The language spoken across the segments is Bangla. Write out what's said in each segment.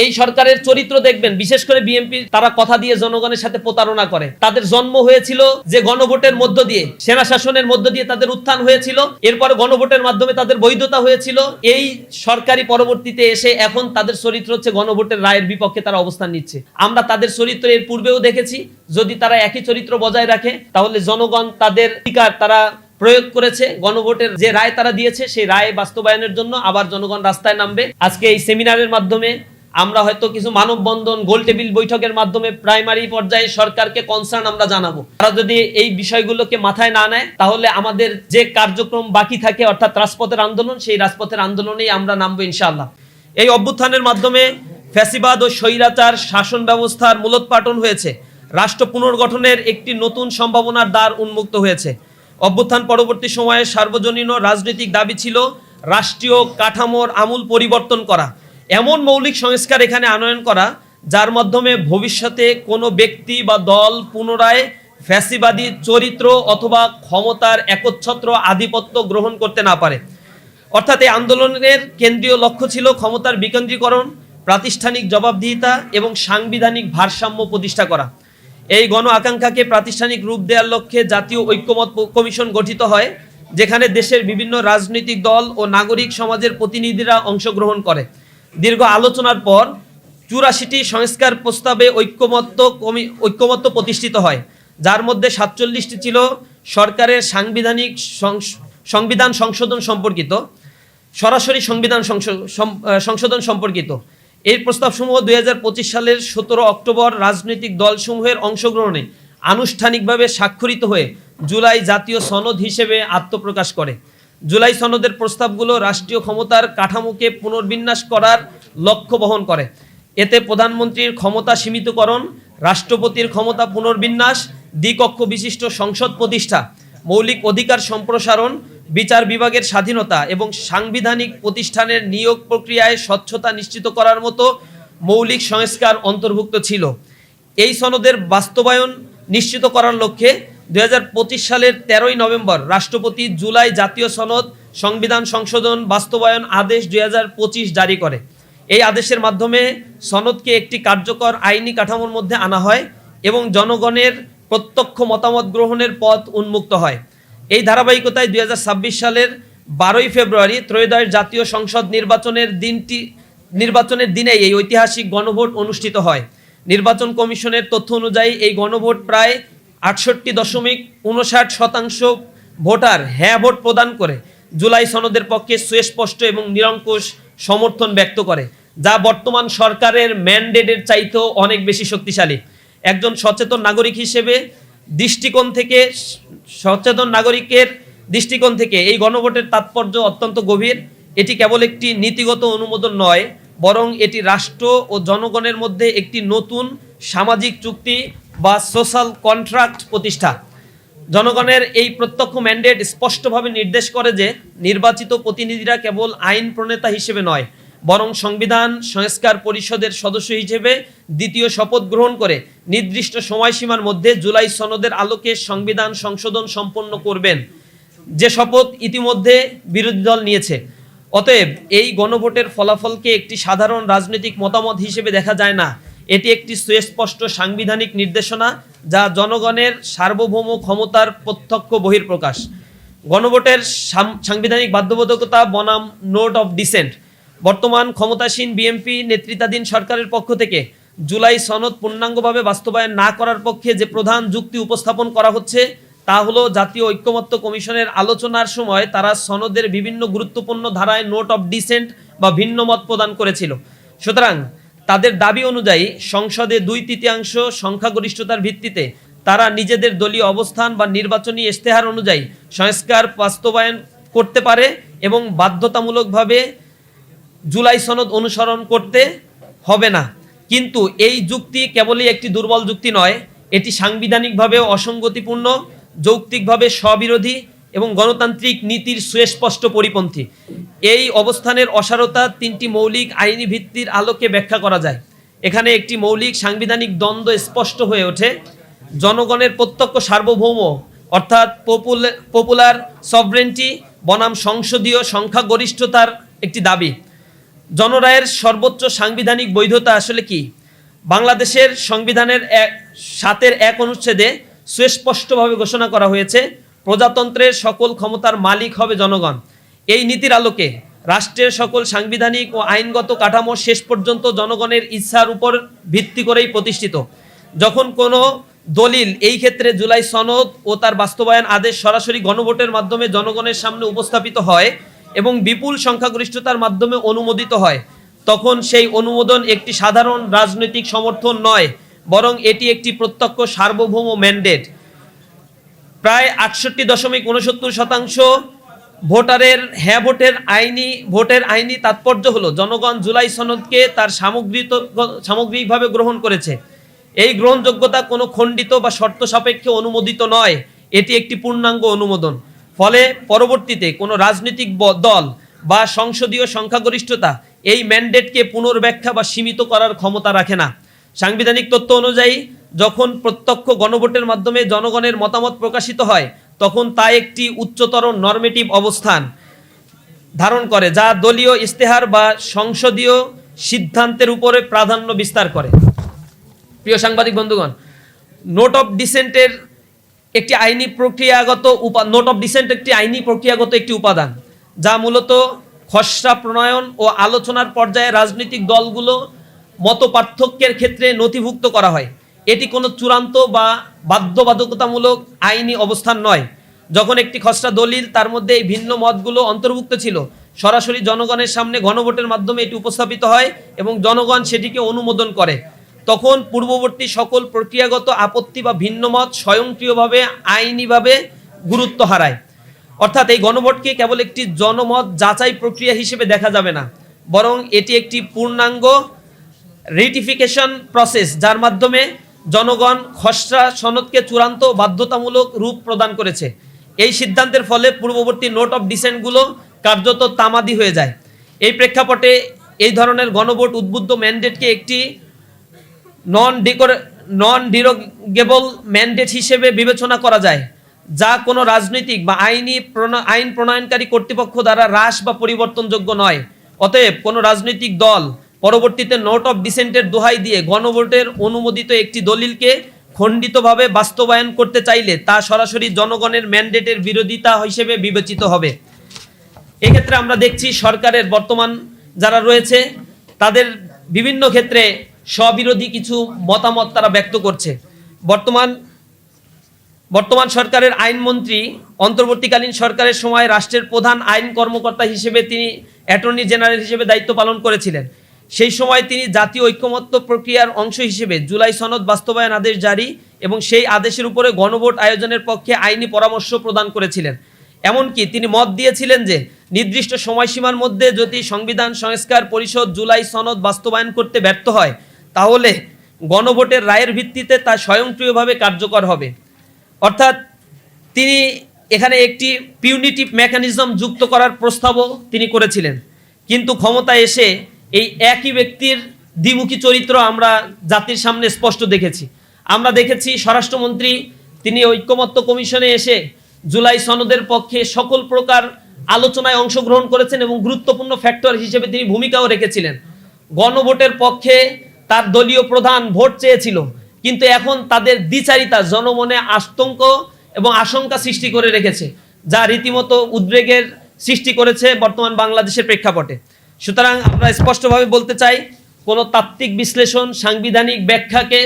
এই সরকারের চরিত্র দেখবেন, বিশেষ করে বিএনপি, তারা কথা দিয়ে জনগণের সাথে প্রতারণা করে। তাদের জন্ম হয়েছিল যে গণভোটের মধ্য দিয়ে, সেনা শাসনের মধ্য দিয়ে তাদের উত্থান হয়েছিল, এরপরে গণভোটের মাধ্যমে তাদের বৈধতা হয়েছিল। এই সরকারি পরবর্তীতে এসে এখন তাদের চরিত্র হচ্ছে গণভোটের রায়ের বিপক্ষে তারা অবস্থান নিচ্ছে। আমরা তাদের চরিত্র এর পূর্বেও দেখেছি। যদি তারা একই চরিত্র বজায় রাখে তাহলে জনগণ তাদের অধিকার তারা প্রয়োগ করেছে, গণভোটের যে রায় তারা দিয়েছে সেই রায় বাস্তবায়নের জন্য আবার জনগণ রাস্তায় নামবে। আজকে এই সেমিনারের মাধ্যমে আমরা হয়তো কিছু মানববন্ধন, গোল টেবিল বৈঠকের মাধ্যমে প্রাইমারি পর্যায়ে সরকারকে কনসার্ন আমরা জানাবো। তারা যদি এই বিষয়গুলোকে মাথায় না নেয় তাহলে আমাদের যে কার্যক্রম বাকি থাকে, অর্থাৎ রাজপথের আন্দোলন, সেই রাজপথের আন্দোলনেই আমরা নামবো ইনশাআল্লাহ। এই অভ্যুত্থানের মাধ্যমে ফ্যাসিবাদ ও স্বৈরাচার শাসন ব্যবস্থার মূলোৎপাটন হয়েছে। রাষ্ট্র পুনর্গঠনের একটি নতুন সম্ভাবনার দ্বার উন্মুক্ত হয়েছে। অভ্যুত্থান পরবর্তী সময়ে সার্বজনীন রাজনৈতিক দাবি ছিল রাষ্ট্রীয় কাঠামোর আমূল পরিবর্তন করা, এমন মৌলিক সংস্কার এখানে আনয়ন করা যার মাধ্যমে ভবিষ্যতে কোনো ব্যক্তি বা দল পুনরায় ফ্যাসিবাদী চরিত্র অথবা ক্ষমতার একচ্ছত্র আধিপত্য গ্রহণ করতে না পারে। অর্থাৎ এই আন্দোলনের কেন্দ্রীয় লক্ষ্য ছিল ক্ষমতার বিকেন্দ্রীকরণ, প্রাতিষ্ঠানিক জবাবদিহিতা এবং সাংবিধানিক ভারসাম্য প্রতিষ্ঠা করা। এই গণ আকাঙ্ক্ষাকে প্রাতিষ্ঠানিক রূপ দেওয়ার লক্ষ্যে জাতীয় ঐক্যমত কমিশন গঠিত হয়, যেখানে দেশের বিভিন্ন রাজনৈতিক দল ও নাগরিক সমাজের প্রতিনিধিরা অংশগ্রহণ করে। দীর্ঘ আলোচনার পর 84টি সংস্কার প্রস্তাবে ঐক্যমত্য প্রতিষ্ঠিত হয়, যার মধ্যে 47টি ছিল সরকারের সংবিধান সংশোধন সম্পর্কিত, সরাসরি সংশোধন সম্পর্কিত। এই প্রস্তাবসমূহ 2025 সালের 17 অক্টোবর রাজনৈতিক দলসমূহের অংশগ্রহণে আনুষ্ঠানিকভাবে স্বাক্ষরিত হয়ে জুলাই জাতীয় সনদ হিসেবে আত্মপ্রকাশ করে। জুলাই সনদের প্রস্তাবগুলো রাষ্ট্রীয় ক্ষমতার কাঠামোকে পুনর্বিন্যাস করার লক্ষ্য বহন করে। এতে প্রধানমন্ত্রীর ক্ষমতা সীমিতকরণ, রাষ্ট্রপতির ক্ষমতা পুনর্বিন্যাস, দ্বিকক্ষ বিশিষ্ট সংসদ প্রতিষ্ঠা, মৌলিক অধিকার সম্প্রসারণ, বিচার বিভাগের স্বাধীনতা এবং সাংবিধানিক প্রতিষ্ঠানের নিয়োগ প্রক্রিয়ায় স্বচ্ছতা নিশ্চিত করার মতো মৌলিক সংস্কার অন্তর্ভুক্ত ছিল। এই সনদের বাস্তবায়ন নিশ্চিত করার লক্ষ্যে 2025 সালের 13 নভেম্বর রাষ্ট্রপতি জুলাই জাতীয় সনদ সংবিধান সংশোধন বাস্তবায়ন আদেশ 2025 জারি করে। এই আদেশের মাধ্যমে সনদকে একটি কার্যকর আইনি কাঠামোর মধ্যে আনা হয় এবং জনগণের প্রত্যক্ষ মতামত গ্রহণের পথ উন্মুক্ত হয়। এই ধারাবাহিকতায় 2026 সালের 12 ফেব্রুয়ারি ত্রয়োদশ জাতীয় সংসদ নির্বাচনের দিনে এই ঐতিহাসিক গণভোট অনুষ্ঠিত হয়। নির্বাচন কমিশনের তথ্য অনুযায়ী এই গণভোট প্রায় 68.59% ভোটার হ্যাঁ ভোট প্রদান করে জুলাই সনদের পক্ষে সুস্পষ্ট এবং নিরঙ্কুশ সমর্থন ব্যক্ত করে, যা বর্তমান সরকারের ম্যান্ডেটের চাইতেও অনেক বেশি শক্তিশালী। একজন সচেতন নাগরিকের দৃষ্টিকোণ থেকে এই গণভোটের তাৎপর্য অত্যন্ত গভীর। এটি কেবল একটি নীতিগত অনুমোদন নয়, বরং এটি রাষ্ট্র ও জনগণের মধ্যে একটি নতুন সামাজিক চুক্তি বা সোশ্যাল কন্ট্রাক্ট প্রতিষ্ঠা। জনগণের এই প্রত্যক্ষ ম্যান্ডেট স্পষ্টভাবে নির্দেশ করে যে নির্বাচিত প্রতিনিধিরা কেবল আইন প্রণেতা হিসেবে নয়, বরং সংবিধান সংস্কার পরিষদের সদস্য হিসেবে দ্বিতীয় শপথ গ্রহণ করে নির্দিষ্ট সময়সীমার মধ্যে জুলাই সনদের আলোকে সংবিধান সংশোধন সম্পন্ন করবেন, যে শপথ ইতিমধ্যে বিরোধী দল নিয়েছে। অতএব এই গণভোটের ফলাফলকে একটি সাধারণ রাজনৈতিক মতামত হিসেবে দেখা যায় না, এটি একটি সুস্পষ্ট সাংবিধানিক নির্দেশনা যা জনগণের সার্বভৌম ক্ষমতার প্রত্যক্ষ বহিঃপ্রকাশ। গণভোটের সাংবিধানিক বাধ্যবাধকতা বনাম নোট অফ ডিসেন্ট। বর্তমান ক্ষমতাসীন বিএনপি নেতৃত্বাধীন সরকারের পক্ষ থেকে জুলাই সনদ পূর্ণাঙ্গভাবে বাস্তবায়ন না করার পক্ষে যে প্রধান যুক্তি উপস্থাপন করা হচ্ছে তা হলো জাতীয় ঐক্যমত্য কমিশনের আলোচনার সময় তারা সনদের বিভিন্ন গুরুত্বপূর্ণ ধারায় নোট অফ ডিসেন্ট বা ভিন্ন মত প্রদান করেছিল। সুতরাং তাদের দাবি অনুযায়ী সংসদে 2/3 সংখ্যাগরিষ্ঠতার ভিত্তিতে তারা নিজেদের দলীয় অবস্থান বা নির্বাচনী ইশতেহার অনুযায়ী সংস্কার বাস্তবায়ন করতে পারে এবং বাধ্যতামূলকভাবে জুলাই সনদ অনুসরণ করতে হবে না। কিন্তু এই যুক্তি কেবলই একটি দুর্বল যুক্তি নয়, এটি সাংবিধানিকভাবে অসঙ্গতিপূর্ণ, যৌক্তিকভাবে স্ববিরোধী এবং গণতান্ত্রিক নীতির সুস্পষ্ট পরিপন্থী। এই অবস্থানের অসারতা 3টি মৌলিক আইনি ভিত্তির আলোকে ব্যাখ্যা করা যায়। এখানে একটি মৌলিক সাংবিধানিক দ্বন্দ্ব স্পষ্ট হয়ে ওঠে। জনগণের প্রত্যক্ষ সার্বভৌম অর্থাৎ পপুলার সভরেন্টি বনাম সংসদীয় সংখ্যাগরিষ্ঠতার একটি দাবি। জনরায়ের সর্বোচ্চ সাংবিধানিক বৈধতা আসলে কি? বাংলাদেশের সংবিধানের 7-1 অনুচ্ছেদে সুস্পষ্টভাবে ঘোষণা করা হয়েছে, প্রজাতন্ত্রের সকল ক্ষমতার মালিক হবে জনগণ। এই নীতির আলোকে রাষ্ট্রের সকল সাংবিধানিক ও আইনগত কাঠামো শেষ পর্যন্ত জনগণের ইচ্ছার উপর ভিত্তি করেই প্রতিষ্ঠিত। যখন কোনো দলিল, এই ক্ষেত্রে জুলাই সনদ ও তার বাস্তবায়ন আদেশ, সরাসরি গণভোটের মাধ্যমে জনগণের সামনে উপস্থাপিত হয় এবং বিপুল সংখ্যাগরিষ্ঠতার মাধ্যমে অনুমোদিত হয়, তখন সেই অনুমোদন একটি সাধারণ রাজনৈতিক সমর্থন নয়, বরং এটি একটি প্রত্যক্ষ সার্বভৌম ম্যান্ডেট। প্রায় 68.69% ভোটারের হ্যাঁ ভোটের আইনি তাৎপর্য হলো জনগণ জুলাই সনদকে তার সামগ্রিকভাবে গ্রহণ করেছে। এই গ্রহণযোগ্যতা কোনো খণ্ডিত বা শর্ত সাপেক্ষে অনুমোদিত নয়, এটি একটি পূর্ণাঙ্গ অনুমোদন। ফলে পরবর্তীতে কোনো রাজনৈতিক দল বা সংসদীয় সংখ্যাগরিষ্ঠতা এই ম্যান্ডেটকে পুনর্ব্যাখ্যা বা সীমিত করার ক্ষমতা রাখে না। সাংবিধানিক তথ্য অনুযায়ী যখন প্রত্যক্ষ গণভোটের মাধ্যমে জনগণের মতামত প্রকাশিত হয়, তখন তা একটি উচ্চতর নরমেটিভ অবস্থান ধারণ করে, যা দলীয় ইশতেহার বা সংসদীয় সিদ্ধান্তের উপরে প্রাধান্য বিস্তার করে। প্রিয় সাংবাদিক বন্ধুগণ, নোট অফ ডিসেন্টের একটি আইনি প্রক্রিয়াগত একটি উপাদান, যা মূলত খসড়া প্রণয়ন ও আলোচনার পর্যায়ে রাজনৈতিক দলগুলো মত পার্থক্যের ক্ষেত্রে নথিভুক্ত করা হয়। এটি কোনো চূড়ান্ত বা বাধ্যবাধকতামূলক আইনি অবস্থান নয়। যখন একটি খসড়া দলিল, তার মধ্যে এই ভিন্ন মতগুলো অন্তর্ভুক্ত ছিল, সরাসরি জনগণের সামনে গণভোটের মাধ্যমে এটি উপস্থাপিত হয় এবং জনগণ সেটিকে অনুমোদন করে, তখন পূর্ববর্তী সকল প্রক্রিয়াগত আপত্তি বা ভিন্ন মত স্বয়ংক্রিয়ভাবে আইনিভাবে গুরুত্ব হারায়। অর্থাৎ এই গণভোটকে কেবল একটি জনমত যাচাই প্রক্রিয়া হিসেবে দেখা যাবে না, বরং এটি একটি পূর্ণাঙ্গ রেটিফিকেশন প্রসেস, যার মাধ্যমে জনগণ খসড়া সনদকে চূড়ান্ত বাধ্যতামূলক রূপ প্রদান করেছে। এই সিদ্ধান্তের ফলে পূর্ববর্তী নোট অফ ডিসেন্টগুলো কার্যত তামাদি হয়ে যায়। এই প্রেক্ষাপটে এই ধরনের গণভোট উদ্বুদ্ধ ম্যান্ডেটকে একটি নন ডিরোগেবল ম্যান্ডেট হিসেবে বিবেচনা করা যায়, যা কোনো রাজনৈতিক বা আইন প্রণয়নকারী কর্তৃপক্ষ দ্বারা হ্রাস বা পরিবর্তনযোগ্য নয়। অতএব কোনো রাজনৈতিক দল পরবর্তীতে নোট অফ ডিসেন্টের দোহাই দিয়ে গণভোটের অনুমোদিত একটি দলিলকে খণ্ডিতভাবে বাস্তবায়ন করতে চাইলে তা সরাসরি জনগণের ম্যান্ডেটের বিরোধিতা হিসেবে বিবেচিত হবে। এক্ষেত্রে আমরা দেখছি সরকারের বর্তমান যারা রয়েছে, তাদের বিভিন্ন ক্ষেত্রে স্ববিরোধী কিছু মতামত তারা ব্যক্ত করছে। বর্তমান সরকারের আইনমন্ত্রী অন্তর্বর্তীকালীন সরকারের সময় রাষ্ট্রের প্রধান আইন কর্মকর্তা হিসেবে তিনি অ্যাটর্নি জেনারেল হিসেবে দায়িত্ব পালন করেছিলেন। সেই সময় তিনি জাতীয় ঐকমত্য প্রক্রিয়ার অংশ হিসেবে জুলাই সনদ বাস্তবায়ন আদেশ জারি এবং সেই আদেশের উপরে গণভোট আয়োজনের পক্ষে আইনি পরামর্শ প্রদান করেছিলেন। এমনকি তিনি মত দিয়েছিলেন যে নির্দিষ্ট সময়সীমার মধ্যে যদি সংবিধান সংস্কার পরিষদ জুলাই সনদ বাস্তবায়ন করতে ব্যর্থ হয়, তাহলে গণভোটের রায়ের ভিত্তিতে তা স্বয়ংক্রিয়ভাবে কার্যকর হবে। অর্থাৎ তিনি এখানে একটি পিউনিটিভ মেকানিজম যুক্ত করার প্রস্তাবও তিনি করেছিলেন। কিন্তু ক্ষমতায় এসে এই একই ব্যক্তির দ্বিমুখী চরিত্র আমরা জাতির সামনে স্পষ্ট দেখেছি। আমরা দেখেছি স্বরাষ্ট্রমন্ত্রী তিনি ঐকমত্য কমিশনে এসে জুলাই সনদের পক্ষে সকল প্রকার আলোচনায় অংশগ্রহণ করেছেন এবং গুরুত্বপূর্ণ ফ্যাক্টর হিসেবে তিনি ভূমিকাও রেখেছিলেন। গণভোটের পক্ষে তার দলীয় প্রধান ভোট চেয়েছিল, কিন্তু এখন তাদের দ্বিচারিতা জনমনে আতঙ্ক এবং আশঙ্কা সৃষ্টি করে রেখেছে, যা রীতিমতো উদ্বেগের সৃষ্টি করেছে বর্তমান বাংলাদেশের প্রেক্ষাপটে। সুতরাং আমরা স্পষ্টভাবে বলতে চাই, কোনো তাত্ত্বিক বিশ্লেষণ, সাংবিধানিক ব্যাখ্যাকে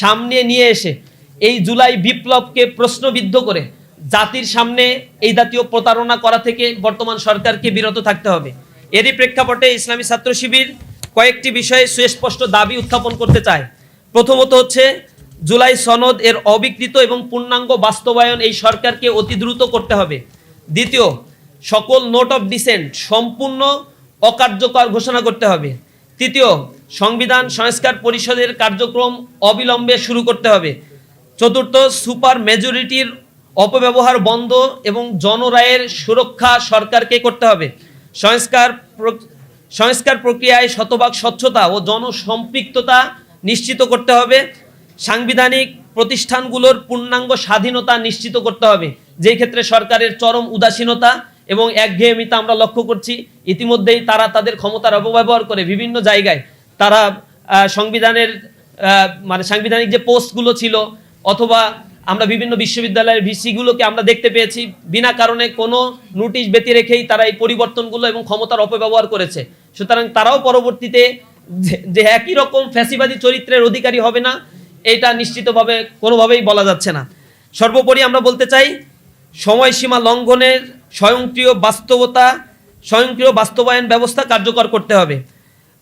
সামনে নিয়ে এসে এই জুলাই বিপ্লবকে প্রশ্নবিদ্ধ করে জাতির সামনে এই জাতীয় প্রতারণা করা থেকে বর্তমান সরকারকে বিরত থাকতে হবে। এরই প্রেক্ষাপটে ইসলামী ছাত্র শিবির কয়েকটি বিষয়ে সুস্পষ্ট দাবি উত্থাপন করতে চায়। প্রথমত হচ্ছে, জুলাই সনদ এর অবিকৃত এবং পূর্ণাঙ্গ বাস্তবায়ন এই সরকারকে অতি দ্রুত করতে হবে। দ্বিতীয়, সকল নোট অফ ডিসেন্ট সম্পূর্ণ অকার্যকর ঘোষণা করতে হবে। তৃতীয়, সংবিধান সংস্কার পরিষদের কার্যক্রম অবিলম্বে শুরু করতে হবে। চতুর্থ, সুপার মেজরিটির অপব্যবহার বন্ধ এবং জনরায়ের সুরক্ষা সরকারকে করতে হবে। সংস্কার প্রক্রিয়ায় শতভাগ স্বচ্ছতা ও জনসম্পৃক্ততা নিশ্চিত করতে হবে। সাংবিধানিক প্রতিষ্ঠানগুলোর পূর্ণাঙ্গ স্বাধীনতা নিশ্চিত করতে হবে, যেই ক্ষেত্রে সরকারের চরম উদাসীনতা এবং একঘেয়েমিতা আমরা লক্ষ্য করছি। ইতিমধ্যেই তারা তাদের ক্ষমতার অপব্যবহার করে বিভিন্ন জায়গায় তারা সংবিধানের মানে সাংবিধানিক যে পোস্টগুলো ছিল অথবা আমরা বিভিন্ন বিশ্ববিদ্যালয়ের ভিসিগুলোকে আমরা দেখতে পেয়েছি বিনা কারণে কোনো নোটিশ ব্যতি রেখেই তারা এই পরিবর্তনগুলো এবং ক্ষমতার অপব্যবহার করেছে। সুতরাং তারাও পরবর্তীতে যে একই রকম ফ্যাসিবাদী চরিত্রের অধিকারী হবে না এটা নিশ্চিতভাবে কোনোভাবেই বলা যাচ্ছে না। সর্বোপরি আমরা বলতে চাই সময়সীমা লঙ্ঘনের স্বয়ংক্রিয় বাস্তবায়ন ব্যবস্থা কার্যকর করতে হবে।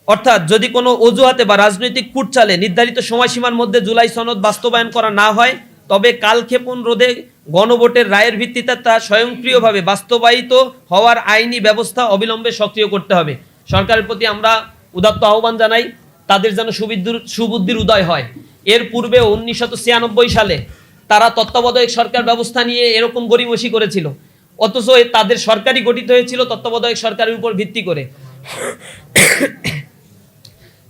অর্থাৎ যদি কোনো অজুহাতে বা রাজনৈতিক কূটচালে নির্ধারিত সময়সীমার মধ্যে জুলাই সনদ বাস্তবায়ন করা না হয় তবে কালক্ষেপণ রোধে গণভোটের রায়ের ভিত্তিতে তা স্বয়ংক্রিয়ভাবে বাস্তবায়িত হওয়ার আইনি ব্যবস্থা অবিলম্বে সক্রিয় করতে হবে। সরকারের প্রতি আমরা উদাত্ত আহ্বান জানাই তাদের যেন সুবুদ্ধির উদয় হয়। এর পূর্বে 1996 সালে তারা তত্ত্বাবধায়ক সরকার ব্যবস্থা নিয়ে এরকম গড়িমসি করেছিল, অথচ তাদের সরকারই গঠিত হয়েছিল তত্ত্বাবধায়ক সরকারের উপর ভিত্তি করে।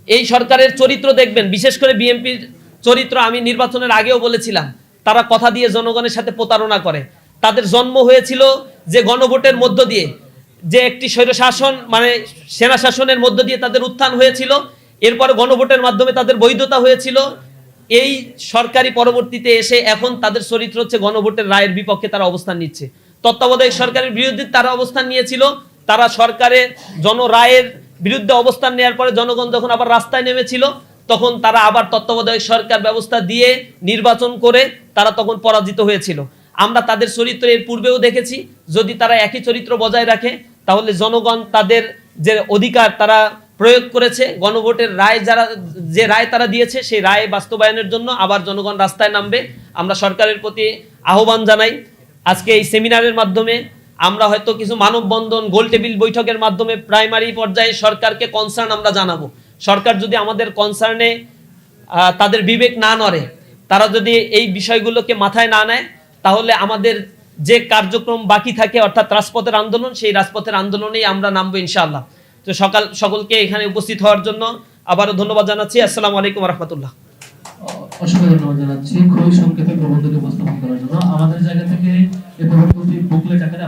এই সরকারের চরিত্র দেখবেন, বিশেষ করে বিএনপির চরিত্র আমি নির্বাচনের আগেও বলেছিলাম, তারা কথা দিয়ে জনগণের সাথে প্রতারণা করে। তাদের জন্ম হয়েছিল যে গণভোটের মধ্য দিয়ে, যে একটি স্বৈরশাসন মানে সেনা শাসনের মধ্য দিয়ে তাদের উত্থান হয়েছিল, এরপরে গণভোটের মাধ্যমে তাদের বৈধতা হয়েছিল। এই সরকারি পরবর্তীতে এসে এখন তাদের চরিত্র হচ্ছে গণভোটের রায়ের বিপক্ষে তারা অবস্থান নিচ্ছে। তত্ত্বাবধায়ক সরকারের বিরুদ্ধে তারা অবস্থান নিয়েছিল, তারা সরকারের রায়ের বিরুদ্ধে অবস্থান নেওয়ার পরে জনগণ যখন আবার রাস্তায় নেমেছিল তখন তারা আবার তত্ত্বাবধায়ক সরকার ব্যবস্থা দিয়ে নির্বাচন করে তারা তখন পরাজিত হয়েছিল। আমরা তাদের চরিত্র এর পূর্বেও দেখেছি, যদি তারা একই চরিত্র বজায় রাখে তাহলে জনগণ তাদের যে অধিকার তারা প্রয়োগ করেছে, গণভোটের রায় যে রায় তারা দিয়েছে সেই রায় বাস্তবায়নের জন্য আবার জনগণ রাস্তায় নামবে। আমরা সরকারের প্রতি আহ্বান জানাই আজকে এই সেমিনারের মাধ্যমে আমরা হয়তো কিছু মানববন্ধন গোল টেবিল বৈঠকের মাধ্যমে প্রাইমারি পর্যায়ে সরকারকে কনসার্ন আমরা জানাবো। সরকার যদি আমাদের কনসার্নে তাদের বিবেক না নড়ে, তারা যদি এই বিষয়গুলোকে মাথায় না নেয় তাহলে আমাদের যে কার্যক্রম বাকি থাকে অর্থাৎ রাজপথের আন্দোলন, সেই রাজপথের আন্দোলনেই আমরা নামবো ইনশাআল্লাহ। তো সকলকে এখানে উপস্থিত হওয়ার জন্য আবারও ধন্যবাদ জানাচ্ছি। আসসালামু আলাইকুম রহমতুল্লাহ। অসংখ্য ধন্যবাদ জানাচ্ছি খুবই সংক্ষেপে প্রবন্ধটি উপস্থাপন করার জন্য। আমাদের জায়গা থেকে এই প্রবন্ধটি বুকলেট আকারে